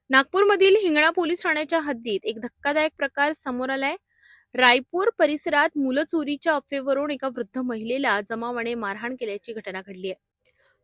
नागपूरमधील हिंगणा पोलीस ठाण्याच्या हद्दीत एक धक्कादायक प्रकार समोर आलाय। रायपूर परिसरात मुलं चोरीच्या अफवेवरून एका वृद्ध महिलेला जमावाने मारहाण केल्याची घटना घडली आहे।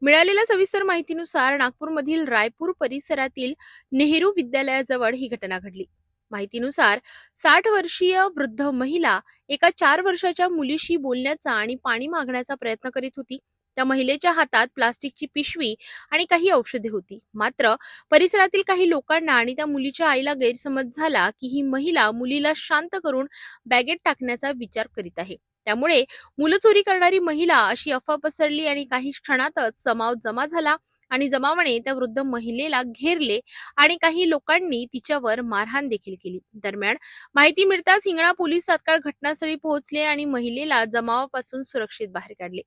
मिळालेल्या सविस्तर माहितीनुसार नागपूरमधील रायपूर परिसरातील नेहरू विद्यालयाजवळ ही घटना घडली। माहितीनुसार 60 वर्षीय वृद्ध महिला एका 4 वर्षाच्या मुलीशी बोलण्याचा आणि पाणी मागण्याचा प्रयत्न करीत होती। त्या महिलेच्या हातात प्लास्टिकची पिशवी आणि काही औषधे होती। मात्र परिसरातील काही लोकांना आणि त्या मुलीच्या आईला गैरसमज झाला की ही महिला मुलीला शांत करून बॅगेत टाकण्याचा विचार करीत आहे। त्यामुळे मुलं चोरी करणारी महिला अशी अफवा पसरली आणि काही क्षणातच जमाव जमा झाला आणि जमावाने त्या वृद्ध महिलेला घेरले आणि काही लोकांनी तिच्यावर मारहाण देखील केली। दरम्यान माहिती मिळताच हिंगणा पोलीस तात्काळ घटनास्थळी पोहोचले आणि महिलेला जमावापासून सुरक्षित बाहेर काढले।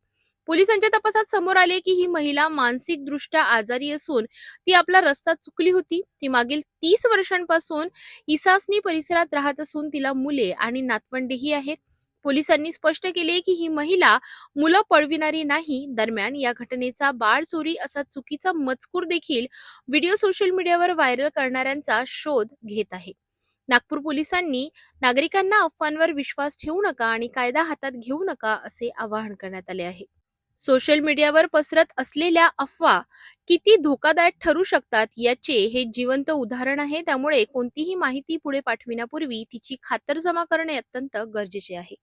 पोलिसांच्या तपासात समोर आले की ही महिला मानसिकदृष्ट्या आजारी असून ती आपला रस्ता चुकली होती। ती मागील 30 वर्षांपासून इसासनी परिसरात राहत असून तिला मुले आणि नातवंडेही आहेत। पोलिसांनी स्पष्ट केले की ही महिला मुलं पळविणारी नाही। दरम्यान या घटनेचा बाळ चोरी असा चुकीचा मजकूर देखील व्हिडिओ सोशल मीडियावर व्हायरल करणाऱ्यांचा शोध घेत आहे। नागपूर पोलिसांनी नागरिकांना अफवांवर विश्वास ठेवू नका आणि कायदा हातात घेऊ नका असे आवाहन करण्यात आले आहे। सोशल मीडियावर पसरत असलेल्या अफवा किती धोकादायक ठरू शकतात याचे हे जिवंत उदाहरण आहे। त्यामुळे कोणतीही माहिती पुढे पाठविण्यापूर्वी तिची खातरजमा करणे अत्यंत गरजेचे आहे।